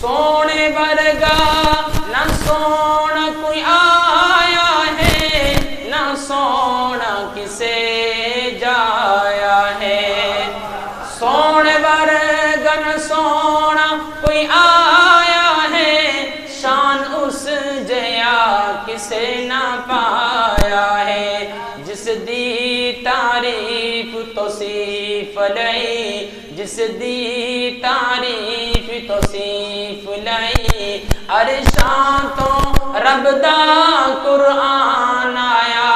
سونے ورگا نہ سونا کوئی آیا ہے، نہ سونا کسے جایا ہے۔ سونے ورگا نہ سونا کوئی آیا ہے، شان اس جیا کسے نہ پایا ہے۔ جس دی تعریف توصیف لئی، جس دی تعریف توصیف لئی، عرشاں تو رب دا قرآن آیا،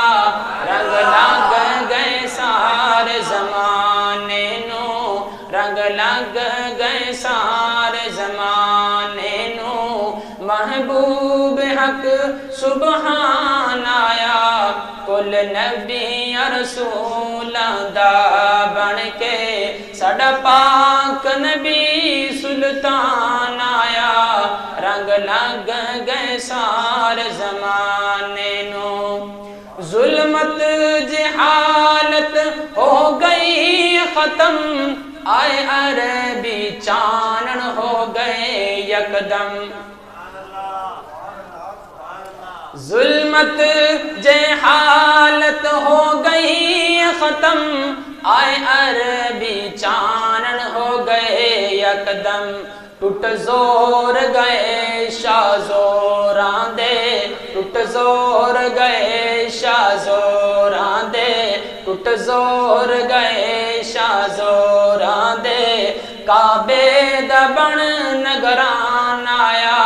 رنگ لگ گئے سارے زمانے نو، رنگ لگ گئے سارے زمانے نو۔ محبوب حق سبحان آیا، کل نبی رسول دا بن کے، ساڈا پاک نبی سلطان آیا، رنگ لگ گئے سارے زمانے نو۔ ظلمت جہالت ہو گئی ختم، آئے عربی چانن ہو گئے یکدم۔ ظلمت جہالت ہو گئی ختم، آئے عربی چانن ہو گئے یکدم۔ ٹوٹ زور گئے شاہ زوراں دے، ٹوٹ زور گئے شاہ زوراں دے، ٹوٹ زور گئے شاہ زوراں دے۔ کعبے دا بن نگران آیا،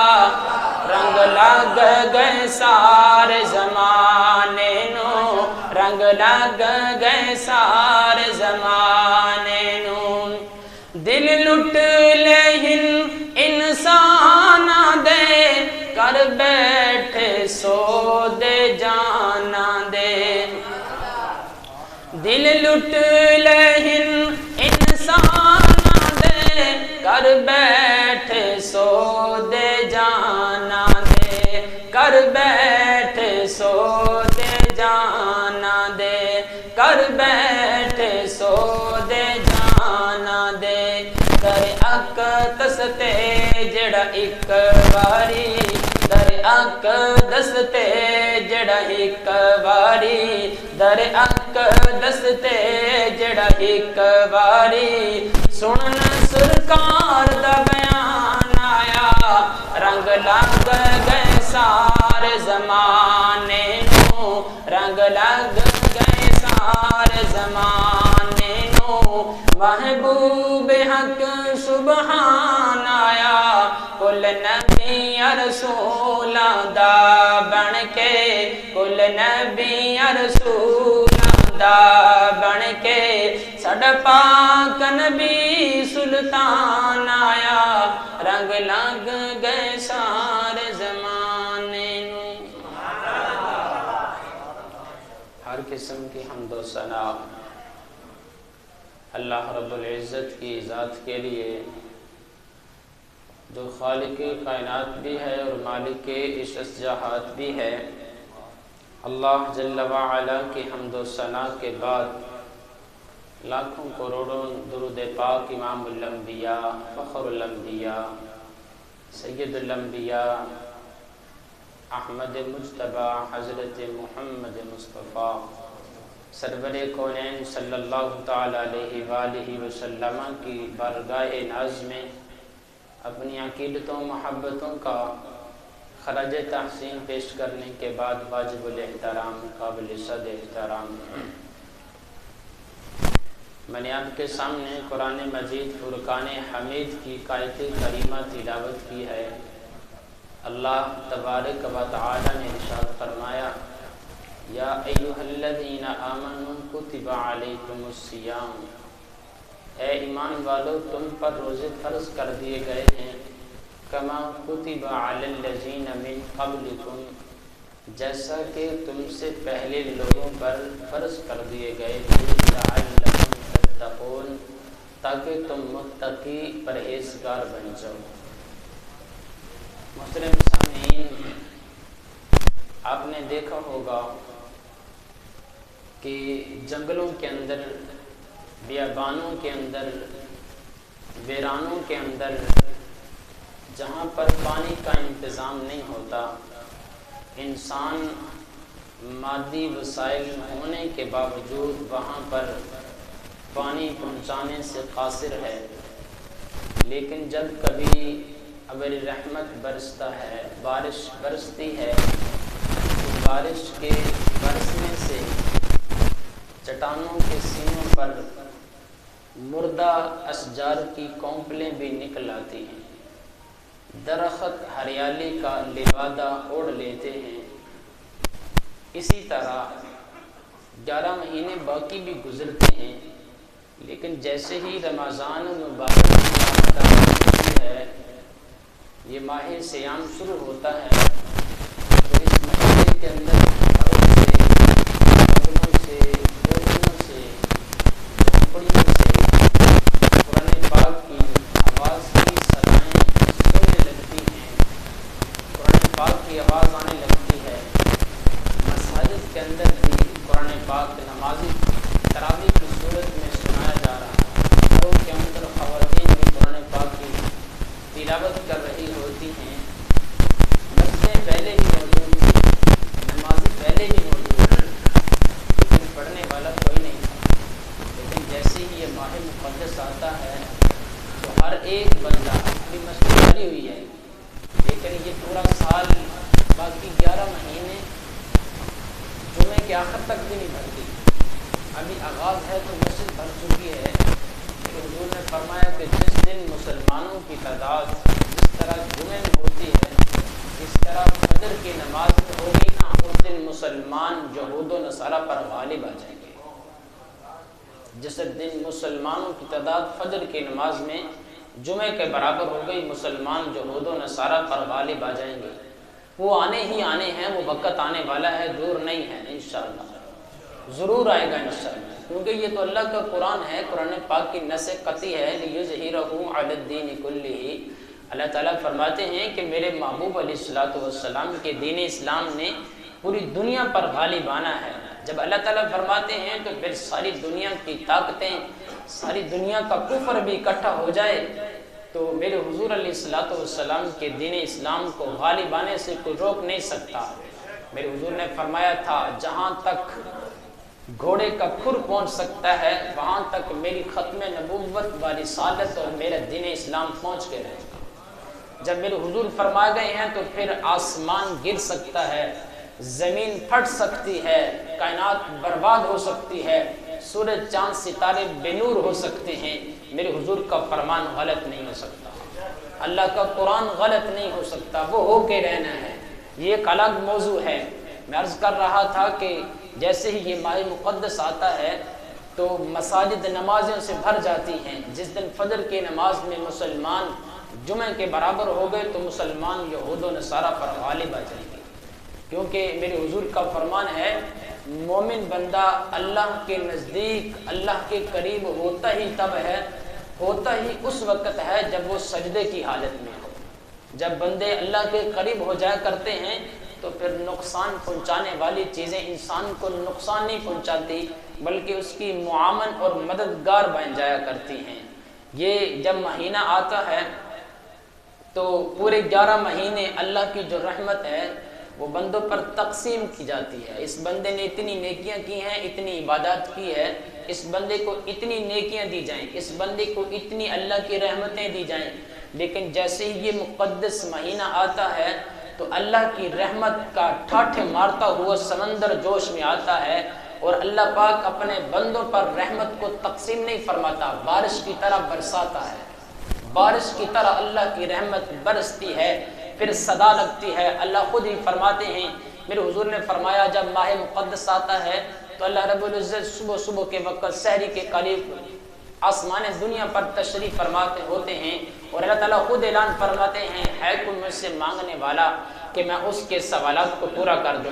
رنگ لگ گئے سارے زمانے نو، رنگ لگ گئے سارے زمانے نو۔ دل لٹ لہن انسان دے، کر بیٹھے سو دے جانا دے۔ دل لٹ لہن انسان دے، کر بیٹھے سو دے جانا دے، کر بیٹھے سو دے جانا دے، کر بیٹھے سو دے جانا دے۔ در اقدس تے جڑا ایک واری، در اقدس تے جڑا ایک واری، در اقدس تے جڑا ایک واری، سنن سرکار دا بیان آیا، رنگ لگ گئے سارے زمانے نو، رنگ لگ گئے سارے زمانے نو۔ محبوب حق سبحان آیا، کل نبی رسول دا بن کے، کل نبی رسول دا بن کے، ساڈا پاک نبی سلطان آیا، رنگ لگ گئے سارے زمانے نو۔ ہر قسم کی حمد و ثنا اللہ رب العزت کی ذات کے لیے، جو خالق کائنات بھی ہے اور مالک عشق جہات بھی ہے۔ اللہ جل وعلا کی حمد و ثنا کے بعد لاکھوں کروڑوں درود پاک امام الانبیاء، فخر الانبیاء، سید الانبیاء، احمد مجتبی حضرت محمد مصطفیٰ سرور کونین صلی اللہ تعالی علیہ وآلہ وسلم کی بارگاہ ناز میں اپنی عقیدتوں محبتوں کا خراج تحسین پیش کرنے کے بعد واجب الاحترام، قابل صد احترام، میں نے آپ کے سامنے قرآن مجید فرقان حمید کی آیت کریمہ تلاوت کی ہے۔ اللہ تبارک و تعالی نے ارشاد فرمایا، یا ایھا الذین آمنوا کتب علیکم الصیام، اے ایمان والو تم پر روزے فرض کر دیے گئے ہیں، کما کتب علی الذین من قبلکم، جیسا کہ تم سے پہلے لوگوں پر فرض کر دیے گئے تھے، لعلکم تتقون، تاکہ تم متقی پرہیزگار بن جاؤ۔ محترم سامعین، آپ نے دیکھا ہوگا کہ جنگلوں کے اندر، بیابانوں کے اندر، ویرانوں کے اندر جہاں پر پانی کا انتظام نہیں ہوتا، انسان مادی وسائل ہونے کے باوجود وہاں پر پانی پہنچانے سے قاصر ہے، لیکن جب کبھی ابر رحمت برستا ہے، بارش برستی ہے، تو بارش کے برسنے سے چٹانوں کے سینوں پر مردہ اشجار کی کونپلیں بھی نکل آتی ہیں، درخت ہریالی کا لبادہ اوڑھ لیتے ہیں۔ اسی طرح 11 مہینے باقی بھی گزرتے ہیں، لیکن جیسے ہی رمضان المبارک ہوتی ہے، یہ ماہ صیام شروع ہوتا ہے، تو اس مہینے کے اندر گھروں سے، بغلوں سے، کوٹھیوں سے، جھونپڑیوں سے قرآن پاک کی آواز کی صدائیں سننے لگتی ہیں، قرآن پاک کی آواز آنے لگتی ہے۔ مساجد کے اندر بھی قرآن پاک نمازی تراویح کی صورت میں سنایا جا رہا ہے، گھروں کے اندر خواتین بھی قرآن پاک کی تلاوت کر رہی ہوتی ہیں، مسجدیں پہلے ہی موجود تھیں، نمازی پہلے ہی موجود ہیں، لیکن پڑھنے والا کوئی نہیں تھا۔ لیکن جیسے ہی یہ ماہ مقدس آتا ہے تو ہر ایک بندہ، ابھی مسجد بھری ہوئی ہے لیکن یہ پورا سال باقی 11 مہینے جمعے کے آخر تک بھی نہیں بھرتی، ابھی آغاز ہے تو مسجد بھر چکی ہے۔ کہ حضور نے فرمایا کہ جس دن مسلمانوں کی تعداد جس طرح جمعے میں ہوتی ہے، اس طرح فجر کی نماز میں ہوگی نا، اس دن مسلمان یہود و نصارہ پر غالب آ جائیں گے۔ جس دن مسلمانوں کی تعداد فجر کی نماز میں جمعے کے برابر ہو گئی، مسلمان یہود و نصارہ پر غالب آ جائیں گے۔ وہ آنے ہی آنے ہیں، وہ وقت آنے والا ہے، دور نہیں ہے، انشاءاللہ ضرور آئے گا انشاءاللہ، کیونکہ یہ تو اللہ کا قرآن ہے، قرآن پاک کی نص قطعی ہے، لِيُظْهِرَهُ عَلَى الدِّينِ كُلِّهِ۔ اللہ تعالیٰ فرماتے ہیں کہ میرے محبوب علیہ الصلوۃ والسلام کے دین اسلام نے پوری دنیا پر غالب آنا ہے۔ جب اللہ تعالیٰ فرماتے ہیں تو پھر ساری دنیا کی طاقتیں، ساری دنیا کا کفر بھی اکٹھا ہو جائے تو میرے حضور علیہ الصلوۃ والسلام کے دین اسلام کو غالب آنے سے کوئی روک نہیں سکتا۔ میرے حضور نے فرمایا تھا جہاں تک گھوڑے کا کھر پہنچ سکتا ہے وہاں تک میری ختم نبوت والی رسالت اور میرا دین اسلام پہنچ کے رہے گا۔ جب میرے حضور فرما گئے ہیں تو پھر آسمان گر سکتا ہے، زمین پھٹ سکتی ہے، کائنات برباد ہو سکتی ہے، سورج چاند ستارے بے نور ہو سکتے ہیں، میرے حضور کا فرمان غلط نہیں ہو سکتا، اللہ کا قرآن غلط نہیں ہو سکتا، وہ ہو کے رہنا ہے۔ یہ ایک الگ موضوع ہے۔ میں عرض کر رہا تھا کہ جیسے ہی یہ ماہ مقدس آتا ہے تو مساجد نمازوں سے بھر جاتی ہیں۔ جس دن فجر کی نماز میں مسلمان جمعہ کے برابر ہو گئے تو مسلمان یہود و نصارہ پر غالب آ جائیں گے، کیونکہ میرے حضور کا فرمان ہے مومن بندہ اللہ کے نزدیک، اللہ کے قریب ہوتا ہی تب ہے، ہوتا ہی اس وقت ہے جب وہ سجدے کی حالت میں ہو۔ جب بندے اللہ کے قریب ہو جایا کرتے ہیں تو پھر نقصان پہنچانے والی چیزیں انسان کو نقصان نہیں پہنچاتی بلکہ اس کی معاون اور مددگار بن جایا کرتی ہیں۔ یہ جب مہینہ آتا ہے تو پورے 11 مہینے اللہ کی جو رحمت ہے وہ بندوں پر تقسیم کی جاتی ہے۔ اس بندے نے اتنی نیکیاں کی ہیں، اتنی عبادات کی ہے، اس بندے کو اتنی نیکیاں دی جائیں، اس بندے کو اتنی اللہ کی رحمتیں دی جائیں، لیکن جیسے ہی یہ مقدس مہینہ آتا ہے تو اللہ کی رحمت کا ٹھاٹھے مارتا ہوا سمندر جوش میں آتا ہے اور اللہ پاک اپنے بندوں پر رحمت کو تقسیم نہیں فرماتا، بارش کی طرح برساتا ہے، بارش کی طرح اللہ کی رحمت برستی ہے، پھر صدا لگتی ہے۔ اللہ خود ہی فرماتے ہیں، میرے حضور نے فرمایا جب ماہ مقدس آتا ہے تو اللہ رب العزت صبح کے وقت سحری کے قریب آسمان دنیا پر تشریف فرماتے ہوتے ہیں اور اللہ تعالیٰ خود اعلان فرماتے ہیں ہے کوئی مجھ سے مانگنے والا کہ میں اس کے سوالات کو پورا کر دوں،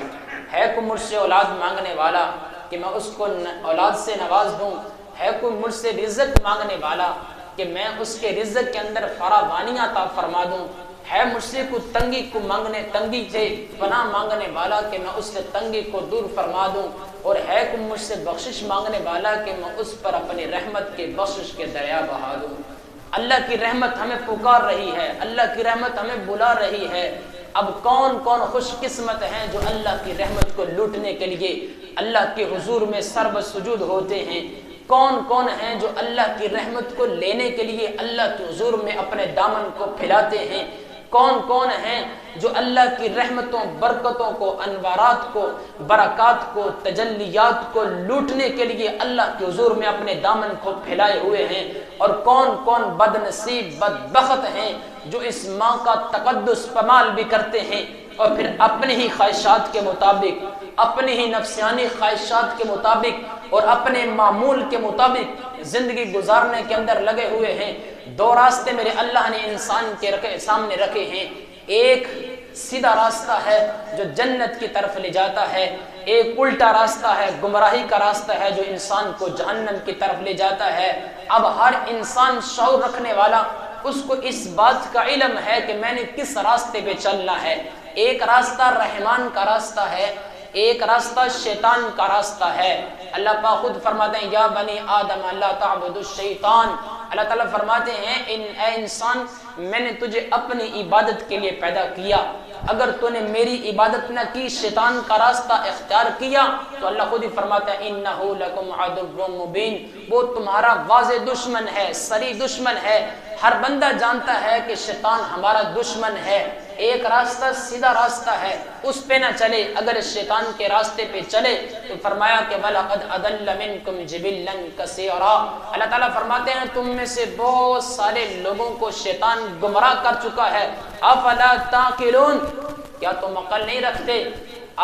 ہے کوئی مجھ سے اولاد مانگنے والا کہ میں اس کو اولاد سے نواز دوں، ہے کوئی مجھ سے رزق مانگنے والا کہ میں اس کے رزق کے اندر فراوانی عطا فرما دوں، ہے مجھ سے کوئی تنگی سے پناہ مانگنے والا کہ میں اس سے تنگی کو دور فرما دوں، اور ہے کوئی مجھ سے بخشش مانگنے والا کہ میں اس پر اپنی رحمت کے بخشش کے دریا بہا دوں۔ اللہ کی رحمت ہمیں پکار رہی ہے، اللہ کی رحمت ہمیں بلا رہی ہے۔ اب کون کون خوش قسمت ہیں جو اللہ کی رحمت کو لوٹنے کے لیے اللہ کے حضور میں سر بسجود ہوتے ہیں؟ کون کون ہیں جو اللہ کی رحمت کو لینے کے لیے اللہ کے حضور میں اپنے دامن کو پھیلاتے ہیں؟ کون کون ہیں جو اللہ کی رحمتوں، برکتوں کو، انوارات کو، برکات کو، تجلیات کو لوٹنے کے لیے اللہ کے حضور میں اپنے دامن کو پھیلائے ہوئے ہیں؟ اور کون کون بد نصیب، بدبخت ہیں جو اس ماں کا تقدس پامال بھی کرتے ہیں اور پھر اپنی ہی خواہشات کے مطابق، اپنی ہی نفسیانی خواہشات کے مطابق اور اپنے معمول کے مطابق زندگی گزارنے کے اندر لگے ہوئے ہیں۔ دو راستے میرے اللہ نے انسان کے سامنے رکھے ہیں، ایک سیدھا راستہ ہے جو جنت کی طرف لے جاتا ہے، ایک الٹا راستہ ہے، گمراہی کا راستہ ہے جو انسان کو جہنم کی طرف لے جاتا ہے۔ اب ہر انسان شعور رکھنے والا، اس کو اس بات کا علم ہے کہ میں نے کس راستے پہ چلنا ہے۔ ایک راستہ رحمان کا راستہ ہے، ایک راستہ شیطان کا راستہ ہے۔ اللہ پاک خود فرماتے ہیں یا بنی آدم لا تعبدوا الشیطان۔ اللہ تعالیٰ فرماتے ہیں اے انسان، میں نے تجھے اپنی عبادت کے لیے پیدا کیا، اگر تو نے میری عبادت نہ کی، شیطان کا راستہ اختیار کیا، تو اللہ خود ہی فرماتا ہے انہ لکم عدو مبین، وہ تمہارا واضح دشمن ہے، صریح دشمن ہے۔ ہر بندہ جانتا ہے کہ شیطان ہمارا دشمن ہے۔ ایک راستہ سیدھا راستہ ہے، اس پہ نہ چلے، اگر شیطان کے راستے پہ چلے تو فرمایا کہ وَلَقَدْ أَضَلَّ مِنْكُمْ جِبِلًّا كَثِيرًا۔ اللہ تعالیٰ فرماتے ہیں تم میں سے بہت سارے لوگوں کو شیطان گمراہ کر چکا ہے۔ أَفَلَا تَعْقِلُونَ، کیا تم عقل نہیں رکھتے؟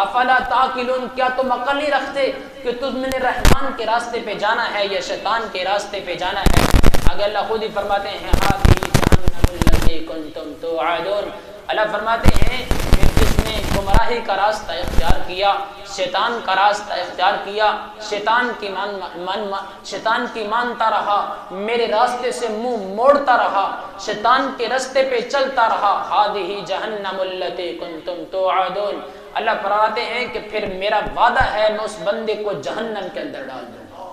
افلا تعقلون، کیا تم عقل نہیں رکھتے کہ تم نے رحمان کے راستے پہ جانا ہے یا شیطان کے راستے پہ جانا ہے؟ آگے اللہ خود ہی فرماتے ہیں هَذِهِ جَهَنَّمُ الَّتِي كُنْتُمْ تُوعَدُونَ۔ اللہ فرماتے ہیں کہ جس نے گمراہی کا راستہ اختیار کیا، شیطان کا راستہ اختیار کیا، شیطان کی مانتا رہا، میرے راستے سے منہ موڑتا رہا، شیطان کے راستے پہ چلتا رہا، هَذِهِ جَهَنَّمُ الَّتِي كُنْتُمْ تُوعَدُونَ۔ اللہ فرماتے ہیں کہ پھر میرا وعدہ ہے میں اس بندے کو جہنم کے اندر ڈال دوں گا۔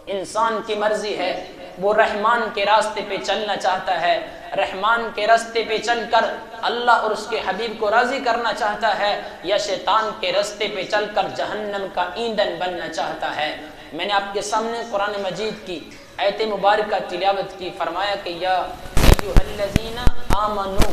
انسان کی مرضی ہے، وہ رحمان کے راستے پہ چلنا چاہتا ہے، رحمان کے راستے پہ چل کر اللہ اور اس کے حبیب کو راضی کرنا چاہتا ہے، یا شیطان کے راستے پہ چل کر جہنم کا ایندھن بننا چاہتا ہے۔ میں نے آپ کے سامنے قرآن مجید کی آیت مبارکہ تلاوت کی، فرمایا کہ یا ایھا الذین آمنو،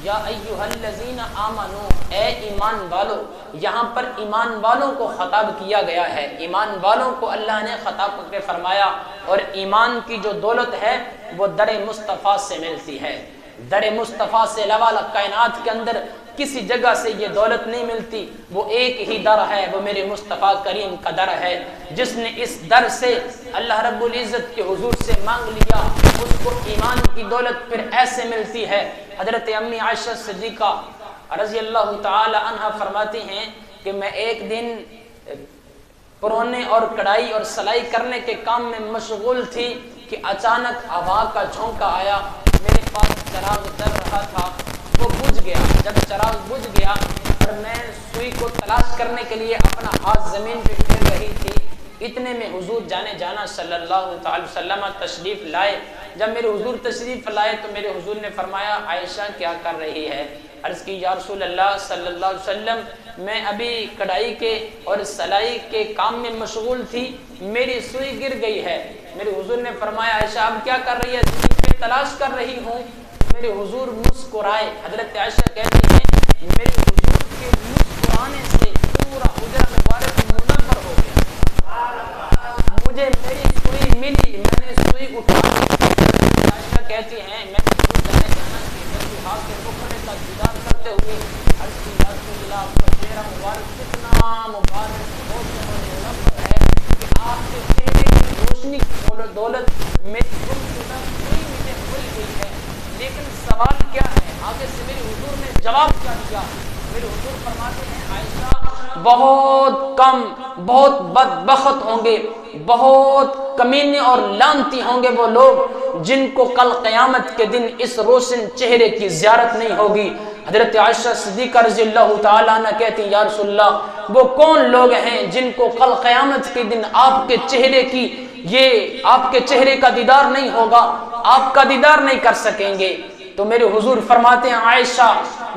یا ایھا الذین آمنو، اے ایمان والو۔ یہاں پر ایمان والوں کو خطاب کیا گیا ہے، ایمان والوں کو اللہ نے خطاب کر کے فرمایا، اور ایمان کی جو دولت ہے وہ در مصطفیٰ سے ملتی ہے۔ در مصطفیٰ سے علاوہ کائنات کے اندر کسی جگہ سے یہ دولت نہیں ملتی، وہ ایک ہی در ہے، وہ میرے مصطفیٰ کریم کا در ہے۔ جس نے اس در سے اللہ رب العزت کے حضور سے مانگ لیا، اس کو ایمان کی دولت پھر ایسے ملتی ہے۔ حضرت امی عائشہ صدیقہ رضی اللہ تعالی عنہ فرماتی ہیں کہ میں ایک دن پرونے اور کڑھائی اور سلائی کرنے کے کام میں مشغول تھی کہ اچانک ہوا کا جھونکا آیا، میرے پاس چراغ جل رہا تھا، وہ بجھ گیا۔ جب چراغ بجھ گیا اور میں سوئی کو تلاش کرنے کے لیے اپنا ہاتھ زمین پہ پھیر رہی تھی، اتنے میں حضور جانے جانا صلی اللہ تعالی وسلم تشریف لائے۔ جب میرے حضور تشریف لائے تو میرے حضور نے فرمایا عائشہ کیا کر رہی ہے؟ عرض کی یا رسول اللہ صلی اللہ علیہ وسلم میں ابھی کڑھائی کے اور سلائی کے کام میں مشغول تھی، میری سوئی گر گئی ہے۔ میرے حضور نے فرمایا عائشہ اب کیا کر رہی ہے؟ زمین پہ تلاش کر رہی ہوں۔ میرے حضور مسکرائے۔ حضرت عائشہ کہتی ہیں میرے حضور کے مسکرانے سے پورا حجرہ مبارک منور ہو گیا، مجھے میری سوئی ملی، میں نے سوئی اٹھا۔ عائشہ کہتی ہیں میں جانے جانا کہ ہاتھ کے ٹکڑے کا دیدار کرتے ہوئے عرض کی یا رسول اللہ آپ کا چہرہ مبارک کتنا مبارک منور ہے کہ آپ کے چہرے کی روشنی کی دولت میری گمشدہ سوئی مجھے مل گئی ہے۔ لیکن سوال کیا ہے؟ آگے سے میرے حضور نے جواب کیا دیا؟ میرے حضور فرماتے ہیں عائشہ بہت کم، بہت بدبخت ہوں گے، بہت کمینے اور لعنتی ہوں گے وہ لوگ جن کو کل قیامت کے دن اس روشن چہرے کی زیارت نہیں ہوگی۔ حضرت عائشہ صدیقہ رضی اللہ تعالیٰ عنہ کہتی ہیں یا رسول اللہ وہ کون لوگ ہیں جن کو کل قیامت کے دن آپ کے چہرے کی یہ آپ کے چہرے کا دیدار نہیں ہوگا، آپ کا دیدار نہیں کر سکیں گے۔ تو میرے حضور فرماتے ہیں عائشہ،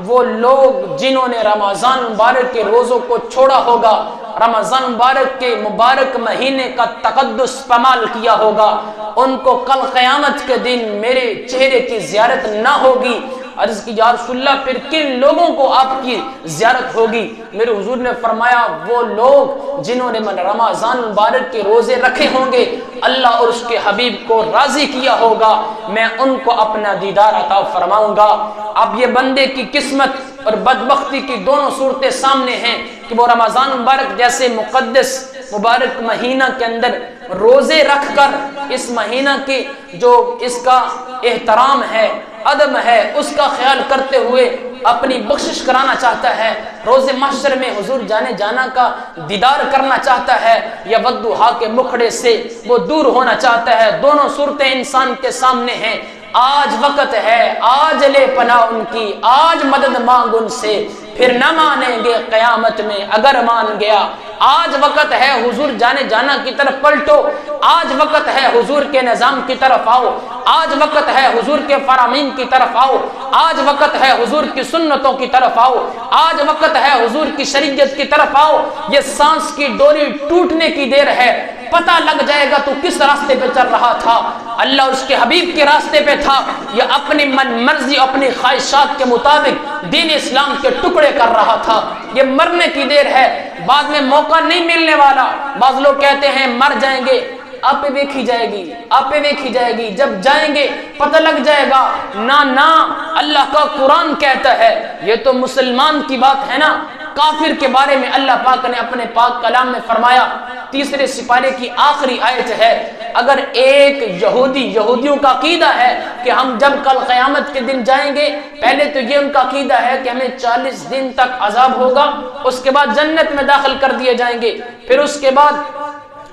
وہ لوگ جنہوں نے رمضان مبارک کے روزوں کو چھوڑا ہوگا، رمضان مبارک کے مبارک مہینے کا تقدس پامال کیا ہوگا، ان کو کل قیامت کے دن میرے چہرے کی زیارت نہ ہوگی۔ عرض کی یا رسول اللہ پھر کن لوگوں کو آپ کی زیارت ہوگی؟ میرے حضور نے فرمایا وہ لوگ جنہوں نے رمضان مبارک کے روزے رکھے ہوں گے، اللہ اور اس کے حبیب کو راضی کیا ہوگا، میں ان کو اپنا دیدار عطا فرماؤں گا۔ اب یہ بندے کی قسمت اور بدبختی کی دونوں صورتیں سامنے ہیں کہ وہ رمضان مبارک جیسے مقدس مبارک مہینہ کے اندر روزے رکھ کر اس مہینہ کی جو اس کا احترام ہے، ادب ہے، اس کا خیال کرتے ہوئے اپنی بخشش کرانا چاہتا ہے، روز محشر میں حضور جانا کا دیدار کرنا چاہتا ہے، یا والضحیٰ کے مکھڑے سے وہ دور ہونا چاہتا ہے۔ دونوں صورتیں انسان کے سامنے ہیں۔ آج وقت ہے، آج لے پناہ ان کی، آج مدد مانگ ان سے، پھر نہ مانیں گے قیامت میں اگر مان گیا۔ آج وقت ہے حضور جانا کی طرف پلٹو، آج وقت ہے حضور کے نظام کی طرف آؤ، آج وقت ہے حضور کے فرامین کی طرف آؤ، آج وقت ہے حضور کی سنتوں کی طرف آؤ، آج وقت ہے حضور کی شریعت کی طرف آؤ۔ یہ سانس کی ڈوری ٹوٹنے کی دیر ہے، پتہ لگ جائے گا تو کس راستے پہ چل رہا تھا، اللہ اور اس کے حبیب کے راستے پہ تھا یا اپنی من مرضی اپنی خواہشات کے مطابق دین اسلام کے ٹکڑے کر رہا تھا۔ یہ مرنے کی دیر ہے، بعد میں موقع نہیں ملنے والا۔ بعض لوگ کہتے ہیں مر جائیں گے، آپ پہ دیکھی جائے گی، آپ پہ دیکھی جائے گی، جب جائیں گے پتہ لگ جائے گا۔ نہ اللہ کا قرآن کہتا ہے، یہ تو مسلمان کی بات ہے نا، کافر کے بارے میں اللہ پاک نے اپنے پاک کلام میں فرمایا، 3 سپارے کی آخری آیت ہے، اگر ایک یہودیوں کا عقیدہ ہے کہ ہم جب کل قیامت کے دن جائیں گے، پہلے تو یہ ان کا عقیدہ ہے کہ ہمیں 40 دن تک عذاب ہوگا، اس کے بعد جنت میں داخل کر دیے جائیں گے، پھر اس کے بعد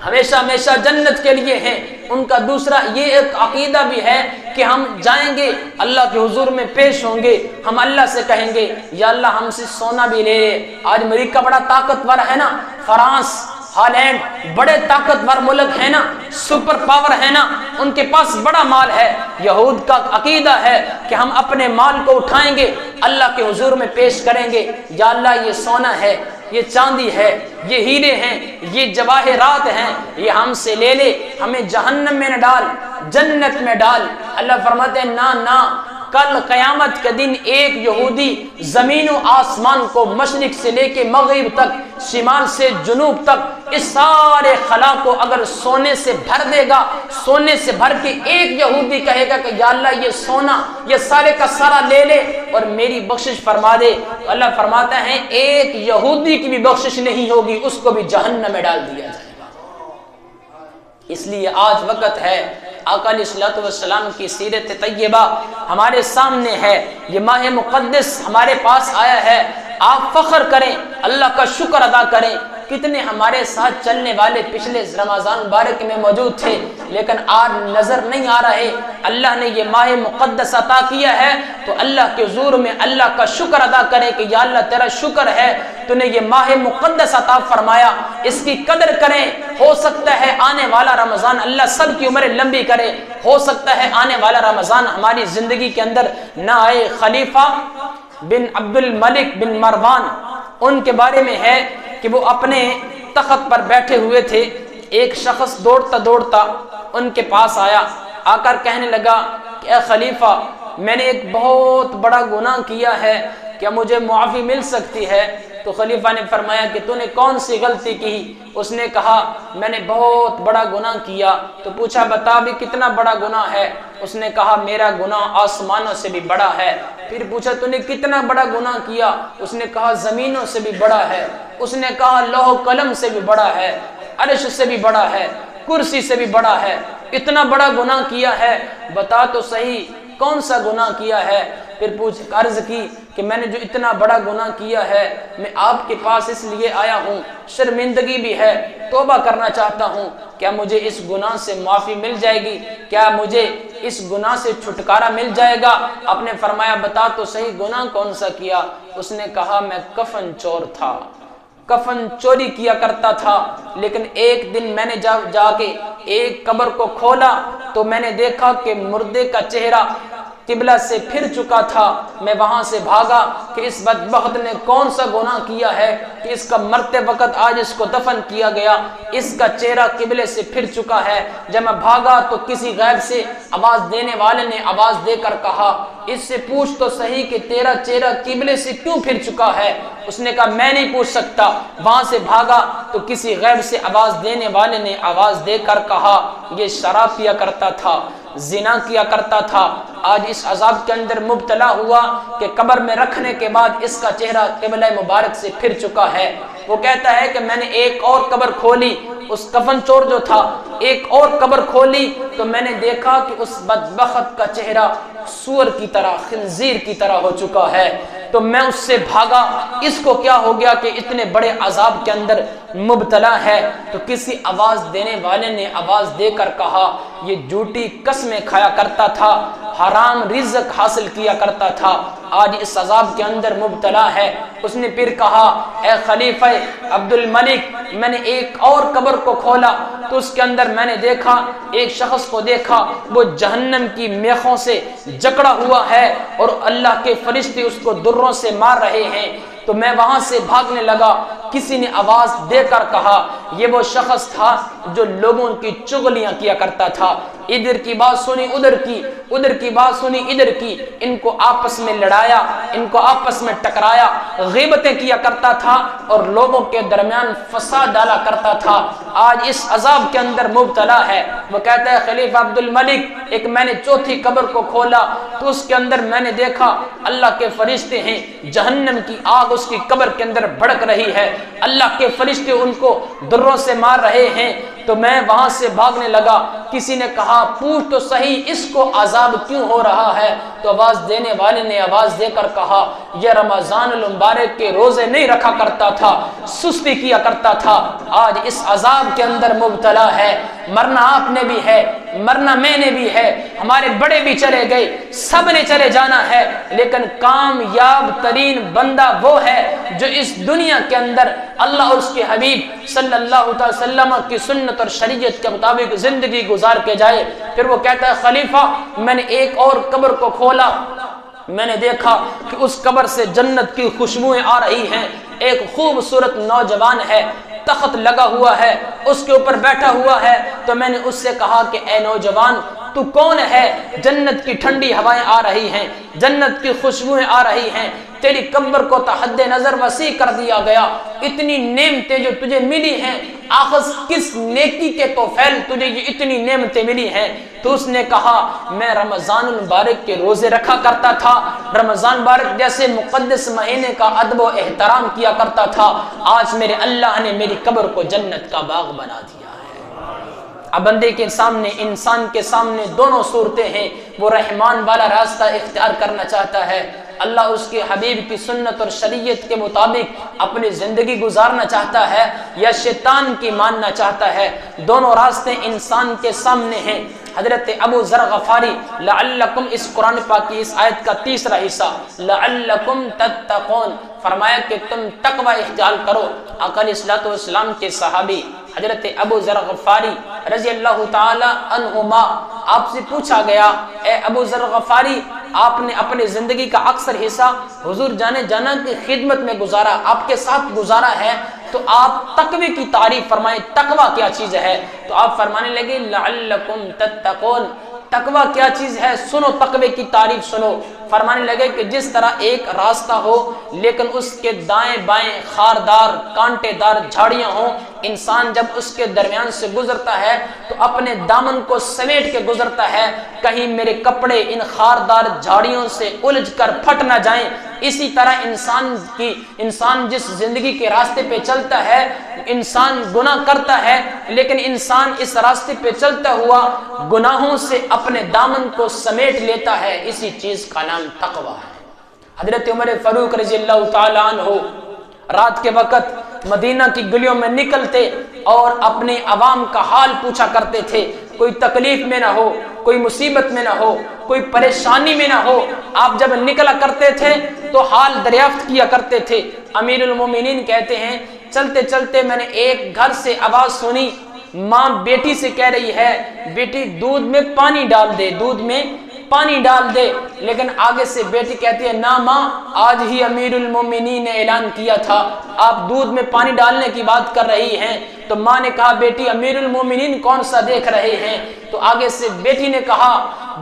ہمیشہ ہمیشہ جنت کے لیے ہیں۔ ان کا دوسرا یہ ایک عقیدہ بھی ہے کہ ہم جائیں گے اللہ کے حضور میں پیش ہوں گے، ہم اللہ سے کہیں گے یا اللہ ہم سے سونا بھی لے۔ آج امریکہ بڑا طاقتور ہے نا، فرانس، ہالینڈ بڑے طاقتور ملک ہے نا، سپر پاور ہے نا، ان کے پاس بڑا مال ہے۔ یہود کا عقیدہ ہے کہ ہم اپنے مال کو اٹھائیں گے، اللہ کے حضور میں پیش کریں گے، یا اللہ یہ سونا ہے، یہ چاندی ہے، یہ ہیرے ہیں، یہ جواہرات ہیں، یہ ہم سے لے لے، ہمیں جہنم میں نہ ڈال، جنت میں ڈال۔ اللہ فرماتے ہیں نہ، کل قیامت کے دن ایک یہودی زمین و آسمان کو مشرق سے لے کے مغرب تک، شمال سے جنوب تک، اس سارے خلا کو اگر سونے سے بھر دے گا، سونے سے بھر کے ایک یہودی کہے گا کہ یا اللہ یہ سونا یہ سارے کا سارا لے لے اور میری بخشش فرما دے، تو اللہ فرماتا ہے ایک یہودی کی بھی بخشش نہیں ہوگی، اس کو بھی جہنم میں ڈال دیا جائے گا۔ اس لیے آج وقت ہے، آقا علیہ الصلوۃ والسلام کی سیرت طیبہ ہمارے سامنے ہے، یہ ماہ مقدس ہمارے پاس آیا ہے، آپ فخر کریں، اللہ کا شکر ادا کریں۔ کتنے ہمارے ساتھ چلنے والے پچھلے رمضان مبارک میں موجود تھے لیکن آج نظر نہیں آ رہے۔ اللہ نے یہ ماہ مقدس عطا کیا ہے تو اللہ کے حضور میں اللہ کا شکر ادا کریں کہ یا اللہ تیرا شکر ہے تو نے یہ ماہ مقدس عطا فرمایا، اس کی قدر کریں۔ ہو سکتا ہے آنے والا رمضان اللہ سب کی عمریں لمبی کرے، ہو سکتا ہے آنے والا رمضان ہماری زندگی کے اندر نہ آئے۔ خلیفہ بن عبد الملک بن مروان، ان کے بارے میں ہے کہ وہ اپنے تخت پر بیٹھے ہوئے تھے، ایک شخص دوڑتا ان کے پاس آیا، آ کر کہنے لگا کہ اے خلیفہ میں نے ایک بہت بڑا گناہ کیا ہے، کیا مجھے معافی مل سکتی ہے؟ تو خلیفہ نے فرمایا کہ تو نے کون سی غلطی کی؟ اس نے کہا میں نے بہت بڑا گناہ کیا۔ تو پوچھا بتا بھی کتنا بڑا گناہ ہے؟ اس نے کہا میرا گناہ آسمانوں سے بھی بڑا ہے۔ پھر پوچھا تو نے کتنا بڑا گناہ کیا؟ اس نے کہا زمینوں سے بھی بڑا ہے۔ اس نے کہا لوح و قلم سے بھی بڑا ہے، عرش سے بھی بڑا ہے، کرسی سے بھی بڑا ہے، اتنا بڑا گناہ کیا ہے، بتا تو صحیح کون سا گناہ کیا ہے؟ پھر عرض کی کہ میں نے جو اتنا بڑا گناہ کیا ہے میں آپ کے پاس اس لیے آیا ہوں، شرمندگی بھی ہے، توبہ کرنا چاہتا ہوں، کیا مجھے اس گناہ سے معافی مل جائے گی؟ کیا مجھے اس گناہ سے چھٹکارا مل جائے گا؟ آپ نے فرمایا بتا تو صحیح گناہ کون سا کیا؟ اس نے کہا میں کفن چور تھا، کفن چوری کیا کرتا تھا، لیکن ایک دن میں نے جا کے ایک قبر کو کھولا تو میں نے دیکھا کہ مردے کا چہرہ قبلہ سے پھر چکا تھا۔ میں وہاں سے بھاگا کہ اس بدبخت نے کون سا گناہ کیا ہے کہ اس کا مرتے وقت آج اس کو دفن کیا گیا، اس کا چہرہ قبلے سے پھر چکا ہے۔ جب میں بھاگا تو کسی غیب سے آواز دینے والے نے آواز دے کر کہا، اس سے پوچھ تو صحیح کہ تیرا چہرہ قبلے سے کیوں پھر چکا ہے؟ اس نے کہا میں نہیں پوچھ سکتا۔ وہاں سے بھاگا تو کسی غیب سے آواز دینے والے نے آواز دے کر کہا، یہ شراب پیا کرتا تھا، زنا کیا کرتا تھا، آج اس عذاب کے اندر مبتلا ہوا کہ قبر میں رکھنے کے بعد اس کا چہرہ قبلہ مبارک سے پھر چکا ہے۔ وہ کہتا ہے کہ میں نے ایک اور قبر کھولی، اس کفن چور جو تھا ایک اور قبر کھولی تو میں نے دیکھا کہ اس بدبخت کا چہرہ سور کی طرح، خنزیر کی طرح ہو چکا ہے۔ تو میں اس سے بھاگا، اس کو کیا ہو گیا کہ اتنے بڑے عذاب کے اندر مبتلا ہے؟ تو کسی آواز دینے والے نے آواز دے کر کہا، یہ جھوٹی قسمیں کھایا کرتا تھا، حرام رزق حاصل کیا کرتا تھا، آج اس عذاب کے اندر مبتلا ہے۔ اس نے پھر کہا، اے خلیفہ عبد الملک، میں نے ایک اور قبر کو کھولا تو اس کے اندر میں نے دیکھا، ایک شخص کو دیکھا، وہ جہنم کی میخوں سے جکڑا ہوا ہے اور اللہ کے فرشتے اس کو دروں سے مار رہے ہیں۔ تو میں وہاں سے بھاگنے لگا، کسی نے آواز دے کر کہا، یہ وہ شخص تھا جو لوگوں کی چغلیاں کیا کرتا تھا، ادھر کی بات سنی ادھر کی، ادھر کی بات سنی ادھر کی، ان کو آپس میں لڑایا، ان کو آپس میں ٹکرایا، غیبتیں کیا کرتا تھا اور لوگوں کے درمیان فساد ڈالا کرتا تھا، آج اس عذاب کے اندر مبتلا ہے۔ وہ کہتا ہے خلیفہ عبد الملک، ایک میں نے چوتھی قبر کو کھولا تو اس کے اندر میں نے دیکھا اللہ کے فرشتے ہیں، جہنم کی آگ اس کی قبر کے اندر بھڑک رہی ہے، اللہ کے فرشتے ان کو دروں سے مار رہے ہیں۔ تو میں وہاں سے بھاگنے لگا، کسی نے کہا پوچھ تو صحیح اس کو عذاب کیوں ہو رہا ہے؟ تو آواز دینے والے نے آواز دے کر کہا، یہ رمضان المبارک کے روزے نہیں رکھا کرتا تھا، سستی کیا کرتا تھا، آج اس عذاب کے اندر مبتلا ہے۔ مرنا آپ نے بھی ہے، مرنا میں نے بھی ہے، ہمارے بڑے بھی چلے گئے، سب نے چلے جانا ہے، لیکن کامیاب ترین بندہ وہ ہے جو اس دنیا کے اندر اللہ اور اس کے حبیب صلی اللہ علیہ وسلم کی سنت اور شریعت کے مطابق زندگی گزار کے جائے۔ پھر وہ کہتا ہے خلیفہ، میں نے ایک اور قبر کو کھولا، میں نے دیکھا کہ اس قبر سے جنت کی خوشبوئیں آ رہی ہیں، ایک خوبصورت نوجوان ہے، تخت لگا ہوا ہے، اس کے اوپر بیٹھا ہوا ہے۔ تو میں نے اس سے کہا کہ اے نوجوان، تو کون ہے؟ جنت کی ٹھنڈی ہوائیں آ رہی ہیں، جنت کی خوشبوئیں آ رہی ہیں، تیری قبر کو تو حد نظر وسیع کر دیا گیا، اتنی نعمتیں جو تجھے ملی ہیں، آخر کس نیکی کے توفیل تجھے یہ اتنی نعمتیں ملی ہیں؟ تو اس نے کہا میں رمضان المبارک کے روزے رکھا کرتا تھا، رمضان مبارک جیسے مقدس مہینے کا ادب و احترام کیا کرتا تھا، آج میرے اللہ نے میری قبر کو جنت کا باغ بنا دیا۔ اب بندے کے سامنے، انسان کے سامنے دونوں صورتیں ہیں، وہ رحمان والا راستہ اختیار کرنا چاہتا ہے، اللہ اس کے حبیب کی سنت اور شریعت کے مطابق اپنی زندگی گزارنا چاہتا ہے، یا شیطان کی ماننا چاہتا ہے۔ دونوں راستے انسان کے سامنے ہیں۔ حضرت ابو ذر غفاری لعلکم، اس قرآن پاک کی اس آیت کا تیسرا حصہ، لعلکم تتقون، فرمایا کہ تم تقوی اختیار کرو۔ آقا علیہ الصلوۃ والسلام کے صحابی حضرت ابو ذر غفاری رضی اللہ تعالی عنہما، آپ سے پوچھا گیا، اے ابو ذر غفاری، آپ نے اپنی زندگی کا اکثر حصہ حضور جانے جانا کی خدمت میں گزارا، آپ کے ساتھ گزارا ہے، تو آپ تقوی کی تعریف فرمائیں، تقوی کیا چیز ہے؟ تو آپ فرمانے لگے لعلکم تتقون، تقوی کیا چیز ہے؟ سنو تقوی کی تعریف سنو۔ فرمانے لگے کہ جس طرح ایک راستہ ہو لیکن اس کے دائیں بائیں خاردار کانٹے دار جھاڑیاں ہوں، انسان جب اس کے درمیان سے گزرتا ہے تو اپنے دامن کو سمیٹ کے گزرتا ہے، کہیں میرے کپڑے ان خاردار جھاڑیوں سے الجھ کر پھٹ نہ جائیں۔ اسی طرح انسان جس زندگی کے راستے پہ چلتا ہے، انسان گناہ کرتا ہے، لیکن انسان اس راستے پہ چلتا ہوا گناہوں سے اپنے دامن کو سمیٹ لیتا ہے، اسی چیز کا نام تقوی ہے۔ حضرت عمر فاروق رضی اللہ تعالی عنہ رات کے وقت مدینہ کی گلیوں میں نکلتے اور اپنے عوام کا حال پوچھا کرتے تھے، کوئی تکلیف میں نہ ہو، کوئی مصیبت میں نہ ہو، کوئی پریشانی میں نہ ہو، آپ جب نکلا کرتے تھے تو حال دریافت کیا کرتے تھے۔ امیر المومنین کہتے ہیں چلتے چلتے میں نے ایک گھر سے آواز سنی، ماں بیٹی سے کہہ رہی ہے بیٹی دودھ میں پانی ڈال دے، دودھ میں پانی ڈال دے، لیکن آگے سے بیٹی کہتی ہے نہ ماں، آج ہی امیر المومنین نے اعلان کیا تھا آپ دودھ میں پانی ڈالنے کی بات کر رہی ہیں۔ تو ماں نے کہا بیٹی امیر المومنین کون سا دیکھ رہے ہیں؟ تو آگے سے بیٹی نے کہا،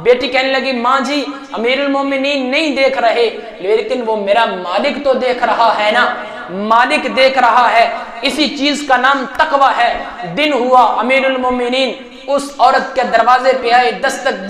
بیٹی کہنے لگی ماں جی امیر المومنین نہیں دیکھ رہے، لیکن وہ میرا مالک تو دیکھ رہا ہے نا، مالک دیکھ رہا ہے۔ اسی چیز کا نام تقوی ہے۔ دن ہوا امیر المومنین اس عورت کے دروازے پہ آئے، دستک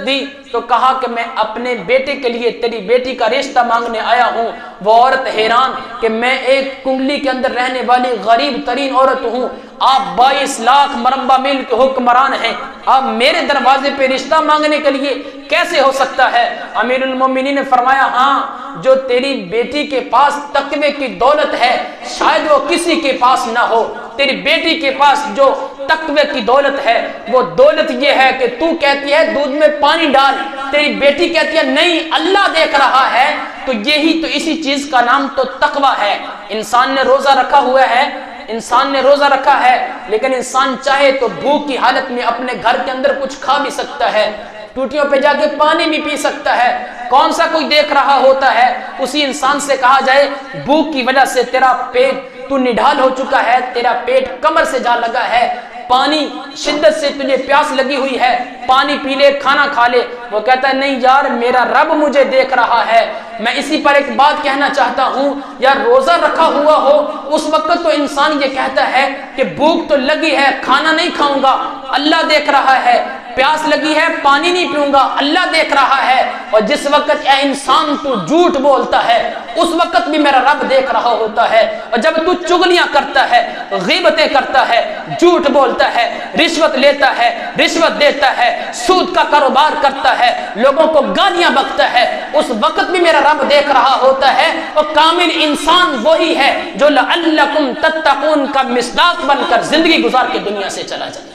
دی تو کہا کہ میں اپنے بیٹے کے لیے تیری بیٹی کا رشتہ مانگنے آیا ہوں۔ وہ عورت حیران کہ میں ایک کنگلی کے اندر رہنے والی غریب ترین عورت ہوں، آپ 22 لاکھ مربع میل کے حکمران ہیں، آپ میرے دروازے پہ رشتہ مانگنے کے لیے کیسے ہو سکتا ہے؟ امیر المومنین نے فرمایا ہاں، جو تیری بیٹی کے پاس تقوی کی دولت ہے شاید وہ کسی کے پاس نہ ہو۔ تیری بیٹی کے پاس جو تقوی کی دولت ہے وہ دولت یہ ہے کہ تو کہتی ہے دودھ میں پانی ڈال، تیری بیٹی کہتی ہے نہیں اللہ دیکھ رہا ہے۔ تو یہی تو اسی چیز کا نام تو تقوی ہے۔ انسان نے روزہ رکھا ہوا ہے، انسان نے روزہ رکھا ہے، لیکن انسان چاہے تو بھوک کی حالت میں اپنے گھر کے اندر کچھ کھا بھی سکتا ہے، ٹوٹیوں پہ جا کے پانی بھی پی سکتا ہے، کون سا کوئی دیکھ رہا ہوتا ہے؟ اسی انسان سے کہا جائے بھوک کی وجہ سے تیرا پیٹ تو نڈھال ہو چکا ہے، تیرا پیٹ کمر سے جا لگا ہے، پانی شدت سے تجھے پیاس لگی ہوئی ہے، پانی پی لے، کھانا کھا لے، وہ کہتا ہے نہیں یار میرا رب مجھے دیکھ رہا ہے۔ میں اسی پر ایک بات کہنا چاہتا ہوں، یار روزہ رکھا ہوا ہو اس وقت تو انسان یہ کہتا ہے کہ بھوک تو لگی ہے کھانا نہیں کھاؤں گا، اللہ دیکھ رہا ہے، پیاس لگی ہے پانی نہیں پیوں گا، اللہ دیکھ رہا ہے۔ اور جس وقت اے انسان تو جھوٹ بولتا ہے اس وقت بھی میرا رب دیکھ رہا ہوتا ہے۔ اور جب تو چغلیاں کرتا ہے، غیبتیں کرتا ہے، جھوٹ بولتا ہے، رشوت لیتا ہے، رشوت دیتا ہے، سود کا کاروبار کرتا ہے، لوگوں کو گالیاں بکتا ہے، اس وقت بھی میرا رب دیکھ رہا ہوتا ہے۔ اور کامل انسان وہی ہے جو لعلکم تتقون کا مصداق بن کر زندگی گزار کے دنیا سے چلا جائے۔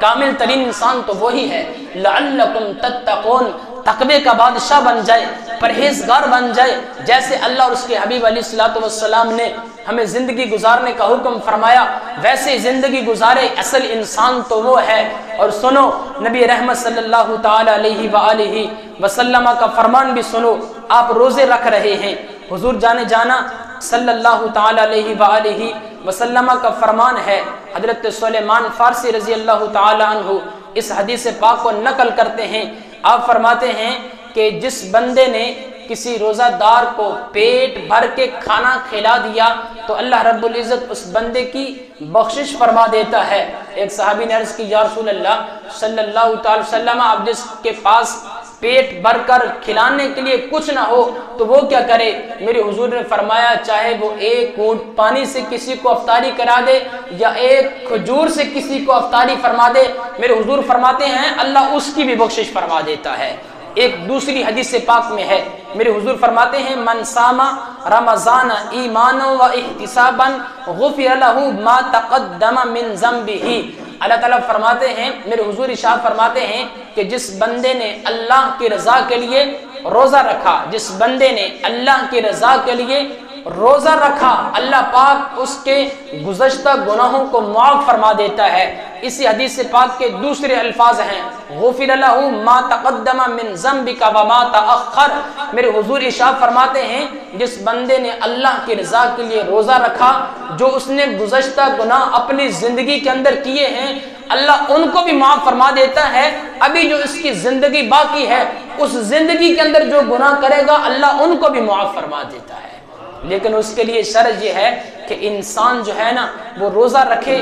کامل ترین انسان تو وہی ہے لعلکم تتقون، تقوی کا بادشاہ بن جائے، پرہیزگار بن جائے، جیسے اللہ اور اس کے حبیب علیہ الصلوۃ والسلام نے ہمیں زندگی گزارنے کا حکم فرمایا ویسے زندگی گزارے، اصل انسان تو وہ ہے۔ اور سنو نبی رحمت صلی اللہ تعالی علیہ وآلہ وسلم کا فرمان بھی سنو، آپ روزے رکھ رہے ہیں، حضور جانا صلی اللہ تعالی علیہ وآلہ وسلم کا فرمان ہے، حضرت سلیمان فارسی رضی اللہ تعالی عنہ اس حدیث پاک کو نقل کرتے ہیں، آپ فرماتے ہیں کہ جس بندے نے کسی روزہ دار کو پیٹ بھر کے کھانا کھلا دیا تو اللہ رب العزت اس بندے کی بخشش فرما دیتا ہے۔ ایک صحابی نے عرض کی یا رسول اللہ صلی اللہ تعالی وسلم، اب جس کے پاس پیٹ بھر کر کھلانے کے لیے کچھ نہ ہو تو وہ کیا کرے؟ میرے حضور نے فرمایا چاہے وہ ایک گھونٹ پانی سے کسی کو افطاری کرا دے یا ایک کھجور سے کسی کو افطاری فرما دے، میرے حضور فرماتے ہیں اللہ اس کی بھی بخشش فرما دیتا ہے۔ ایک دوسری حدیث پاک میں ہے، میرے حضور فرماتے ہیں من صام رمضان ایمانا و احتسابا غفر له ما تقدم من ذنبه۔ اللہ تعالیٰ فرماتے ہیں، میرے حضور ارشاد فرماتے ہیں کہ جس بندے نے اللہ کی رضا کے لیے روزہ رکھا، جس بندے نے اللہ کی رضا کے لیے روزہ رکھا، اللہ پاک اس کے گزشتہ گناہوں کو معاف فرما دیتا ہے۔ اسی حدیث پاک کے دوسرے الفاظ ہیں غفر له ما تقدم من ذنبك وما تأخر۔ میرے حضور ارشاد فرماتے ہیں جس بندے نے اللہ کی رضا کے لیے روزہ رکھا، جو اس نے گزشتہ گناہ اپنی زندگی کے اندر کیے ہیں اللہ ان کو بھی معاف فرما دیتا ہے، ابھی جو اس کی زندگی باقی ہے اس زندگی کے اندر جو گناہ کرے گا اللہ ان کو بھی معاف فرما دیتا ہے۔ لیکن اس کے لیے شرط یہ ہے کہ انسان جو ہے نا وہ روزہ رکھے،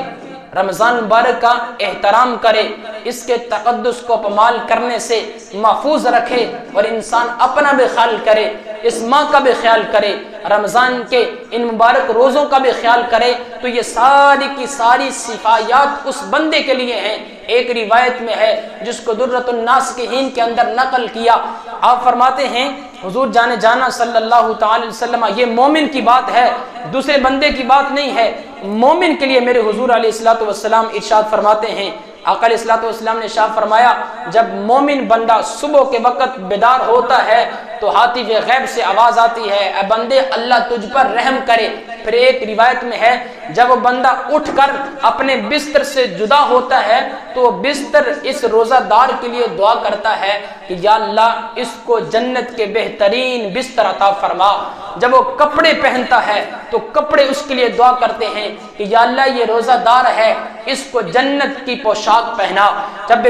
رمضان مبارک کا احترام کرے، اس کے تقدس کو پامال کرنے سے محفوظ رکھے، اور انسان اپنا بھی خیال کرے، اس ماہ کا بھی خیال کرے، رمضان کے ان مبارک روزوں کا بھی خیال کرے، تو یہ ساری کی ساری صفات اس بندے کے لیے ہیں۔ ایک روایت میں ہے جس کو درۃ الناسخین کے اندر نقل کیا، آپ فرماتے ہیں حضور جانا صلی اللہ تعالی وسلم، یہ مومن کی بات ہے، دوسرے بندے کی بات نہیں ہے، مومن کے لیے میرے حضور علیہ الصلوۃ والسلام ارشاد فرماتے ہیں آقا علیہ الصلوۃ والسلام نے ارشاد فرمایا جب مومن بندہ صبح کے وقت بیدار ہوتا ہے تو ہاتف غیب سے آواز آتی ہے اے بندے اللہ تجھ پر رحم کرے۔ پھر ایک روایت میں ہے جب وہ بندہ اٹھ کر اپنے بستر سے جدا ہوتا ہے تو وہ بستر اس روزہ دار کے لیے دعا کرتا ہے کہ یا اللہ اس کو جنت کے بہترین بستر عطا فرما۔ جب وہ کپڑے پہنتا ہے تو کپڑے اس کے لیے دعا کرتے ہیں کہ یا اللہ یہ روزہ دار ہے اس کو جنت کی پوشاک پہنا۔ جب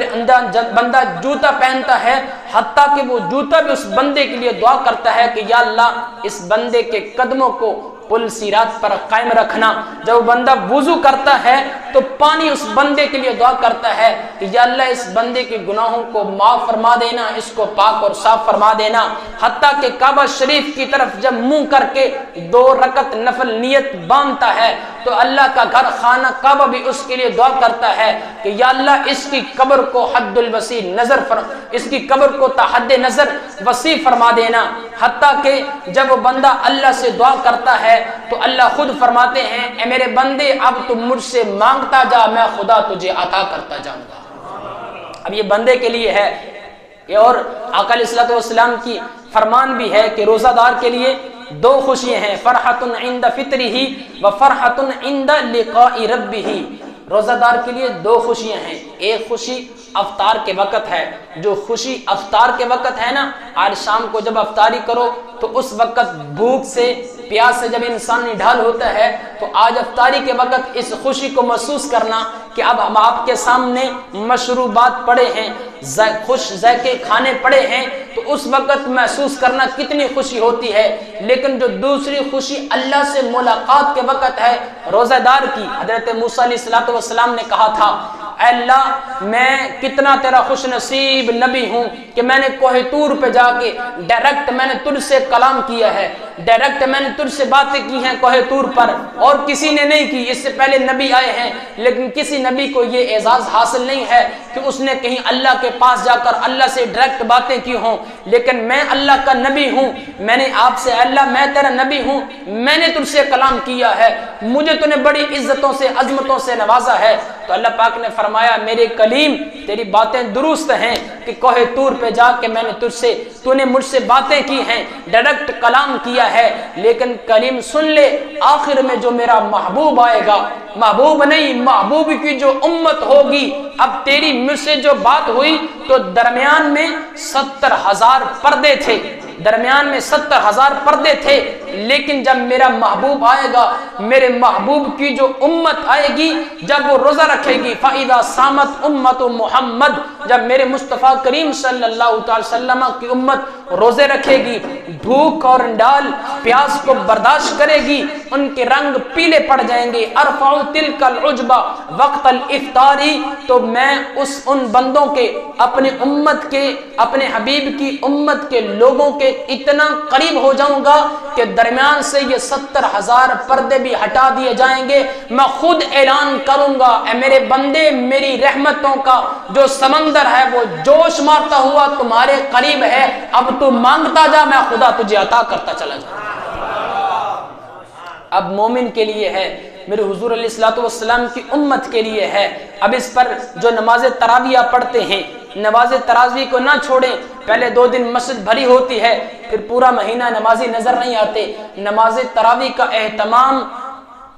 بندہ جوتا پہنتا ہے حتیٰ کہ وہ جوتا بھی اس بندے کے لیے دعا کرتا ہے کہ یا اللہ اس بندے کے قدموں کو پل سیرات پر قائم رکھنا۔ جب وہ بندہ وضو کرتا ہے تو پانی اس بندے کے لیے دعا کرتا ہے کہ یا اللہ اس بندے کے گناہوں کو معاف فرما دینا، اس کو پاک اور صاف فرما دینا۔ حتیٰ کہ کعبہ شریف کی طرف جب منہ کر کے 2 رکعت نفل نیت باندھتا ہے تو اللہ کا گھر خانہ کعبہ بھی اس کے لیے دعا کرتا ہے کہ یا اللہ اس کی قبر کو حد الوسیع اس کی قبر کو تحد نظر وسیع فرما دینا۔ حتیٰ کہ جب وہ بندہ اللہ سے دعا کرتا ہے تو اللہ خود فرماتے ہیں اے میرے بندے اب تم مجھ سے مانگتا جا میں خدا تجھے عطا کرتا جاؤں گا۔ اب یہ بندے کے لیے ہے اور آقا علیہ الصلوۃ والسلام کی فرمان بھی ہے کہ روزہ دار کے لیے 2 خوشیاں ہیں، فرحۃ عند فطرہ و فرحۃ عند لقاء ربہ۔ روزہ دار کے لیے 2 خوشیاں ہیں، ایک خوشی افطار کے وقت ہے، جو خوشی افطار کے وقت ہے نا، آج شام کو جب افطاری کرو تو اس وقت بھوک سے پیاس سے جب انسان نڈھال ہوتا ہے تو آج افطاری کے وقت اس خوشی کو محسوس کرنا کہ اب ہم آپ کے سامنے مشروبات پڑے ہیں، خوش ذائقے کھانے پڑے ہیں، تو اس وقت محسوس کرنا کتنی خوشی ہوتی ہے۔ لیکن جو دوسری خوشی اللہ سے ملاقات کے وقت ہے روزہ دار کی، حضرت موسیٰ علیہ السلام نے کہا تھا اے اللہ میں کتنا تیرا خوش نصیب نبی ہوں کہ میں نے کوہ طور پہ جا کے ڈائریکٹ میں نے تجھ سے کلام کیا ہے، ڈائریکٹ میں نے تجھ سے باتیں کی ہیں کوہ طور پر، اور کسی نے نہیں کی۔ اس سے پہلے نبی آئے ہیں لیکن کسی نبی کو یہ اعزاز حاصل نہیں ہے کہ اس نے کہیں اللہ کے پاس جا کر اللہ سے ڈائریکٹ باتیں کی ہوں، لیکن میں اللہ کا نبی ہوں، میں نے آپ سے اللہ میں تیرا نبی ہوں، میں نے تجھ سے کلام کیا ہے، مجھے تو نے بڑی عزتوں سے عظمتوں سے نوازا ہے۔ تو اللہ پاک نے فرمایا میرے کلیم تیری باتیں درست ہیں کہ کوہ طور پہ جا کے میں نے تجھ سے تو نے مجھ سے باتیں کی ہیں، ڈائریکٹ کلام کیا ہے، لیکن کلیم سن لے آخر میں جو میرا محبوب آئے گا، محبوب نہیں محبوب کی جو امت ہوگی، اب تیری مجھ سے جو بات ہوئی تو درمیان میں 70,000 پردے تھے، درمیان میں 70,000 پردے تھے، لیکن جب میرا محبوب آئے گا، میرے محبوب کی جو امت آئے گی جب وہ روزہ رکھے گی، فَإِذَا صَامَتْ أُمَّةُ محمد، جب میرے مصطفیٰ کریم صلی اللہ تعالی وسلم کی امت روزے رکھے گی، بھوک اور ڈال پیاس کو برداشت کرے گی، ان کے رنگ پیلے پڑ جائیں گے، ارفع تلک العجب وقت الافطاری، تو میں ان بندوں کے اپنے امت کے اپنے حبیب کی امت کے لوگوں کے اتنا قریب ہو جاؤں گا کہ درمیان سے یہ 70,000 پردے بھی ہٹا دیے جائیں گے، میں خود اعلان کروں گا اے میرے بندے میری رحمتوں کا جو سمندر ہے وہ جوش مارتا ہوا تمہارے قریب ہے، اب تو مانگتا جا میں خدا تجھے عطا کرتا چلا جاؤں۔ اب مومن کے لیے ہے، میرے حضور علیہ الصلوۃ والسلام کی امت کے لیے ہے۔ اب اس پر جو نماز تراویح پڑھتے ہیں، نماز تراویح کو نہ چھوڑیں، پہلے 2 دن مسجد بھری ہوتی ہے پھر پورا مہینہ نمازی نظر نہیں آتے، نماز تراویح کا اہتمام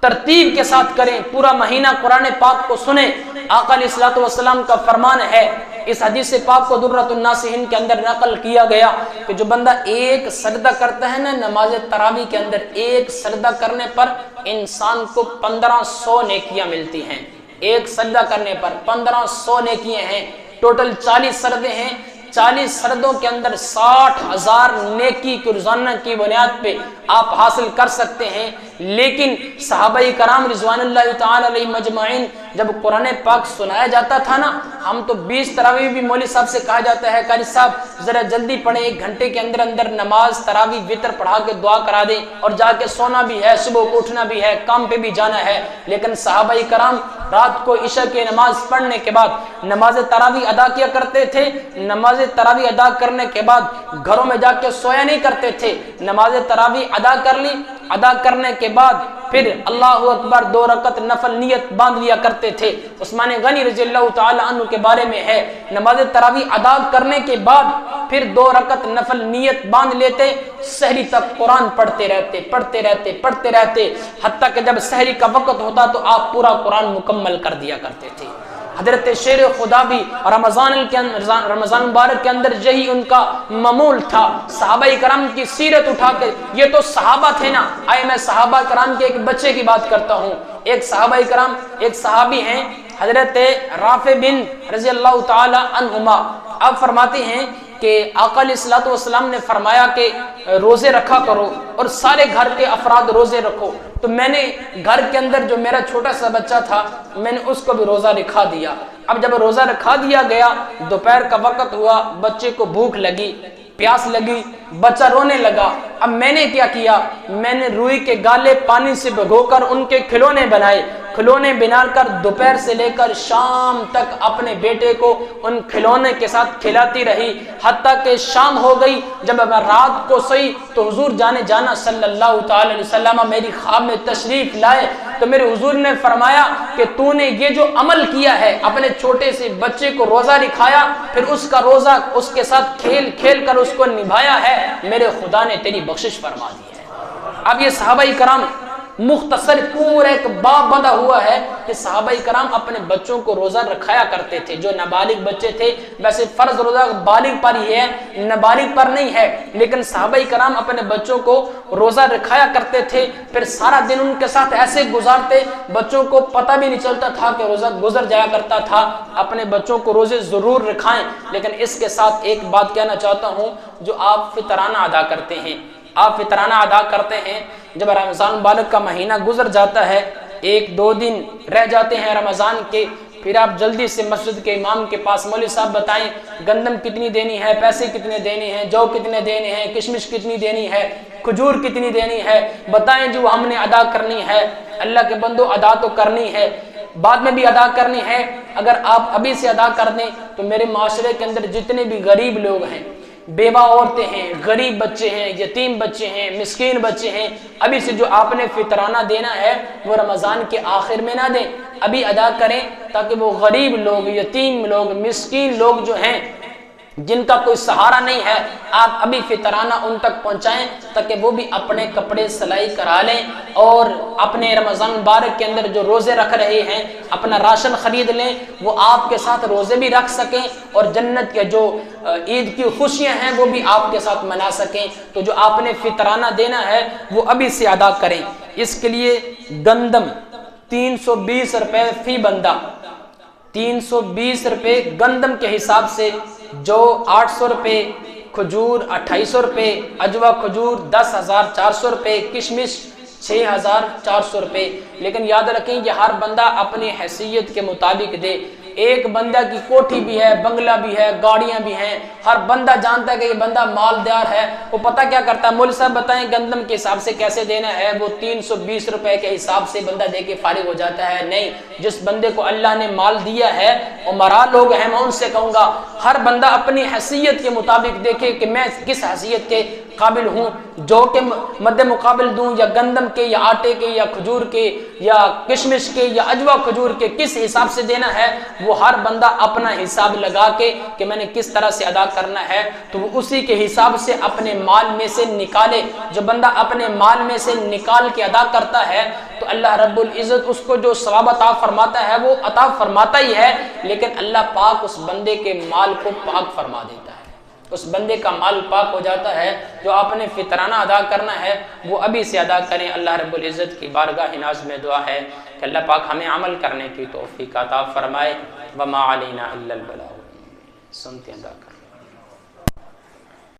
ترتیب کے ساتھ کریں، پورا مہینہ قرآن پاک کو سنیں۔ آقا علیہ الصلوۃ والسلام کا فرمان ہے، اس حدیث پاک کو درۃ الناصحین کے اندر نقل کیا گیا کہ جو بندہ ایک سجدہ کرتا ہے نا نماز تراویح کے اندر، ایک سجدہ کرنے پر انسان کو 1500 نیکیاں ملتی ہیں، ایک سجدہ کرنے پر 1500 نیکیاں ہیں، ٹوٹل 40 سجدے ہیں، 40 سجدوں کے اندر 60,000 نیکی کی روزانہ کی بنیاد پہ آپ حاصل کر سکتے ہیں۔ لیکن صحابہ کرام رضوان اللہ تعالی علیہ مجمعین جب قرآن پاک سنایا جاتا تھا نا، ہم تو 20 تراویح بھی مولوی صاحب سے کہا جاتا ہے قاری صاحب ذرا جلدی پڑھیں، 1 گھنٹے کے اندر اندر نماز تراویح وتر پڑھا کے دعا کرا دیں، اور جا کے سونا بھی ہے، صبح کو اٹھنا بھی ہے، کام پہ بھی جانا ہے۔ لیکن صحابہ کرام رات کو عشاء کی نماز پڑھنے کے بعد نماز تراویح ادا کیا کرتے تھے، نماز تراویح ادا کرنے کے بعد گھروں میں جا کے سویا نہیں کرتے تھے، نماز تراویح ادا کر لی، ادا کرنے کے بعد پھر اللہ اکبر 2 رکعت نفل نیت باندھ لیا کرتے تھے۔ عثمان غنی رضی اللہ تعالی عنہ کے بارے میں ہے، نماز تراویح ادا کرنے کے بعد پھر 2 رکعت نفل نیت باندھ لیتے، سحری تک قرآن پڑھتے رہتے حتیٰ کہ جب سحری کا وقت ہوتا تو آپ پورا قرآن مکمل کر دیا کرتے تھے۔ حضرت شیر خدا بھی رمضان مبارک کے اندر یہی ان کا معمول تھا۔ صحابہ کرام کی سیرت اٹھا کے، یہ تو صحابہ تھے نا، آئے میں صحابہ کرام کے ایک بچے کی بات کرتا ہوں۔ ایک صحابی ہیں حضرت رافع بن رضی اللہ تعالی عنہما، آپ فرماتے ہیں کہ آقا علیہ الصلوۃ والسلام نے فرمایا کہ روزے رکھا کرو اور سارے گھر کے افراد روزے رکھو، تو میں نے گھر کے اندر جو میرا چھوٹا سا بچہ تھا میں نے اس کو بھی روزہ رکھا دیا۔ اب جب روزہ رکھا دیا گیا، دوپہر کا وقت ہوا، بچے کو بھوک لگی، پیاس لگی، بچہ رونے لگا۔ اب میں نے کیا کیا، میں نے روئی کے گالے پانی سے بھگو کر ان کے کھلونے بنائے، کھلونے بنا کر دوپہر سے لے کر شام تک اپنے بیٹے کو ان کھلونے کے ساتھ کھلاتی رہی، حتیٰ کہ شام ہو گئی۔ جب میں رات کو سوئی تو حضور جانا صلی اللہ تعالی علیہ وسلم میری خواب میں تشریف لائے، تو میرے حضور نے فرمایا کہ تو نے یہ جو عمل کیا ہے، اپنے چھوٹے سے بچے کو روزہ رکھایا، پھر اس کا روزہ اس کے ساتھ کھیل کھیل کر اس کو نبھایا ہے، میرے خدا نے تیری بخشش فرما دی ہے۔ اب یہ صحابہ کرام مختصر پورا ایک باب بندہ ہوا ہے کہ صحابہ کرام اپنے بچوں کو روزہ رکھایا کرتے تھے۔ جو نابالغ بچے تھے، ویسے فرض روزہ بالغ پر ہی ہے، نابالغ پر نہیں ہے، لیکن صحابہ کرام اپنے بچوں کو روزہ رکھایا کرتے تھے، پھر سارا دن ان کے ساتھ ایسے گزارتے، بچوں کو پتہ بھی نہیں چلتا تھا کہ روزہ گزر جایا کرتا تھا۔ اپنے بچوں کو روزے ضرور رکھائیں، لیکن اس کے ساتھ ایک بات کہنا چاہتا ہوں، جو آپ فطرانہ ادا کرتے ہیں، جب رمضان مبارک کا مہینہ گزر جاتا ہے، 1-2 دن رہ جاتے ہیں رمضان کے، پھر آپ جلدی سے مسجد کے امام کے پاس، مولوی صاحب بتائیں گندم کتنی دینی ہے، پیسے کتنے دینے ہیں، جو کتنے دینے ہیں، کشمش کتنی دینی ہے، کھجور کتنی دینی ہے، بتائیں جو ہم نے ادا کرنی ہے۔ اللہ کے بندو، ادا تو کرنی ہے، بعد میں بھی ادا کرنی ہے۔ اگر آپ ابھی سے ادا کر دیں تو میرے معاشرے کے اندر جتنے بھی غریب لوگ ہیں، بیوہ عورتیں ہیں، غریب بچے ہیں، یتیم بچے ہیں، مسکین بچے ہیں، ابھی سے جو آپ نے فطرانہ دینا ہے وہ رمضان کے آخر میں نہ دیں، ابھی ادا کریں، تاکہ وہ غریب لوگ، یتیم لوگ، مسکین لوگ جو ہیں، جن کا کوئی سہارا نہیں ہے، آپ ابھی فطرانہ ان تک پہنچائیں، تاکہ وہ بھی اپنے کپڑے سلائی کرا لیں اور اپنے رمضان مبارک کے اندر جو روزے رکھ رہے ہیں اپنا راشن خرید لیں، وہ آپ کے ساتھ روزے بھی رکھ سکیں اور جنت کے جو عید کی خوشیاں ہیں وہ بھی آپ کے ساتھ منا سکیں۔ تو جو آپ نے فطرانہ دینا ہے وہ ابھی سے ادا کریں۔ اس کے لیے گندم 320 روپے فی بندہ، 320 روپے گندم کے حساب سے، جو 800 روپے، کھجور 2800 روپے، اجوا کھجور 10,400 روپے، کشمش 6,400 روپے۔ لیکن یاد رکھیں کہ ہر بندہ اپنی حیثیت کے مطابق دے۔ ایک بندہ کی کوٹھی بھی ہے، بنگلہ بھی ہے، گاڑیاں بھی ہیں، ہر بندہ جانتا ہے کہ یہ بندہ مالدار ہے، وہ پتہ کیا کرتا ہے، مولوی صاحب بتائیں گندم کے حساب سے کیسے دینا ہے، وہ 320 روپے کے حساب سے بندہ دے کے فارغ ہو جاتا ہے۔ نہیں، جس بندے کو اللہ نے مال دیا ہے، عمرا لوگ ہیں، میں ان سے کہوں گا ہر بندہ اپنی حیثیت کے مطابق دیکھے کہ میں کس حیثیت کے قابل ہوں، جو کہ مد مقابل دوں، یا گندم کے، یا آٹے کے، یا کھجور کے، یا کشمش کے، یا اجوا کھجور کے، کس حساب سے دینا ہے، وہ ہر بندہ اپنا حساب لگا کے کہ میں نے کس طرح سے ادا کرنا ہے، تو وہ اسی کے حساب سے اپنے مال میں سے نکالے۔ جو بندہ اپنے مال میں سے نکال کے ادا کرتا ہے تو اللہ رب العزت اس کو جو ثواب عطا فرماتا ہے وہ عطا فرماتا ہی ہے، لیکن اللہ پاک اس بندے کے مال کو پاک فرما دیتا ہے، اس بندے کا مال پاک ہو جاتا ہے۔ جو آپ نے فطرانہ ادا کرنا ہے وہ ابھی سے ادا کریں۔ اللہ رب العزت کی بارگاہ ناز میں دعا ہے کہ اللہ پاک ہمیں عمل کرنے کی توفیق عطا فرمائے۔ وما علینا الا البلاغ۔ سنتے ہیں